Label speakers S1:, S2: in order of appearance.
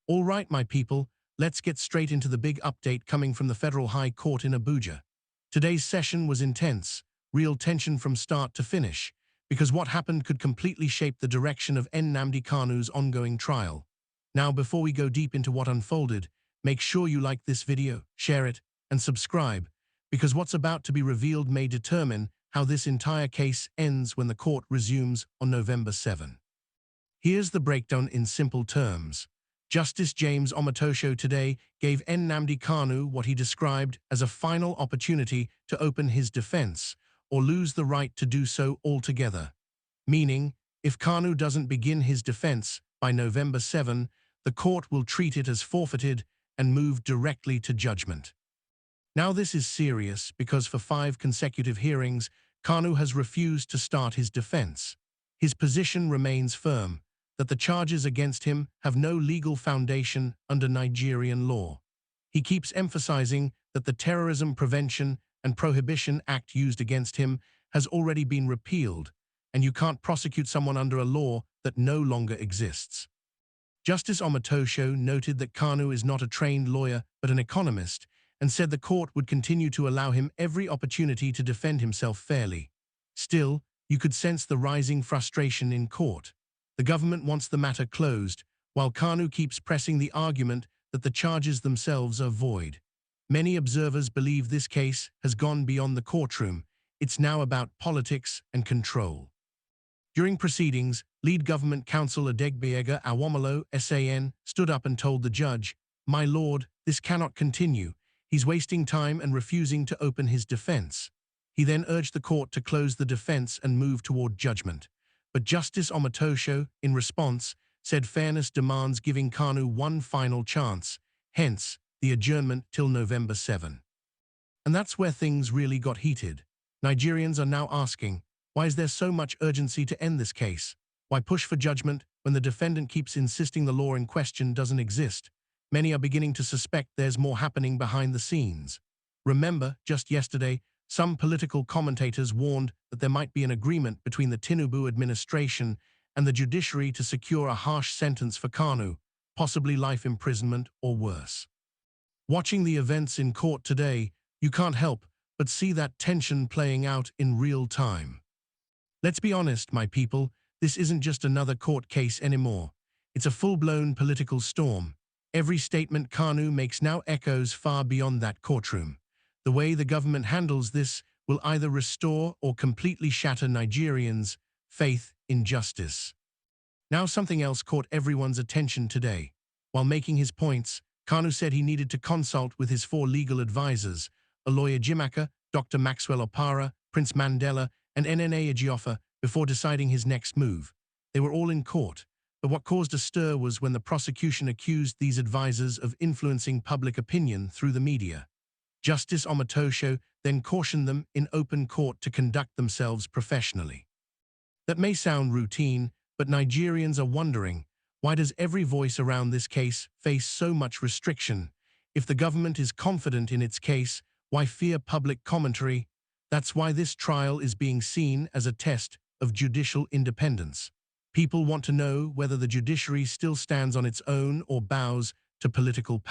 S1: All right, my people, let's get straight into the big update coming from the Federal High Court in Abuja. Today's session was intense, real tension from start to finish, because what happened could completely shape the direction of Nnamdi Kanu's ongoing trial. Now, before we go deep into what unfolded, make sure you like this video, share it, and subscribe, because what's about to be revealed may determine how this entire case ends when the court resumes on November 7. Here's the breakdown in simple terms. Justice James Omotosho today gave Nnamdi Kanu what he described as a final opportunity to open his defense, or lose the right to do so altogether. Meaning, if Kanu doesn't begin his defense by November 7, the court will treat it as forfeited and move directly to judgment. Now this is serious because for 5 consecutive hearings, Kanu has refused to start his defense. His position remains firm, that the charges against him have no legal foundation under Nigerian law. He keeps emphasizing that the Terrorism Prevention and Prohibition Act used against him has already been repealed, and you can't prosecute someone under a law that no longer exists. Justice Omotosho noted that Kanu is not a trained lawyer but an economist, and said the court would continue to allow him every opportunity to defend himself fairly. Still, you could sense the rising frustration in court. The government wants the matter closed, while Kanu keeps pressing the argument that the charges themselves are void. Many observers believe this case has gone beyond the courtroom. It's now about politics and control. During proceedings, lead government counsel Adegbeyega Awomolo, SAN, stood up and told the judge, "My lord, this cannot continue. He's wasting time and refusing to open his defense." He then urged the court to close the defense and move toward judgment. But Justice Omotosho, in response, said fairness demands giving Kanu one final chance, hence the adjournment till November 7. And that's where things really got heated. Nigerians are now asking, why is there so much urgency to end this case? Why push for judgment when the defendant keeps insisting the law in question doesn't exist? Many are beginning to suspect there's more happening behind the scenes. Remember, just yesterday, some political commentators warned that there might be an agreement between the Tinubu administration and the judiciary to secure a harsh sentence for Kanu, possibly life imprisonment or worse. Watching the events in court today, you can't help but see that tension playing out in real time. Let's be honest, my people, this isn't just another court case anymore. It's a full-blown political storm. Every statement Kanu makes now echoes far beyond that courtroom. The way the government handles this will either restore or completely shatter Nigerians' faith in justice. Now something else caught everyone's attention today. While making his points, Kanu said he needed to consult with his 4 legal advisors, a lawyer Jimaka, Dr. Maxwell Opara, Prince Mandela, and Nene Ejiofor, before deciding his next move. They were all in court, but what caused a stir was when the prosecution accused these advisors of influencing public opinion through the media. Justice Omotosho then cautioned them in open court to conduct themselves professionally. That may sound routine, but Nigerians are wondering, why does every voice around this case face so much restriction? If the government is confident in its case, why fear public commentary? That's why this trial is being seen as a test of judicial independence. People want to know whether the judiciary still stands on its own or bows to political power.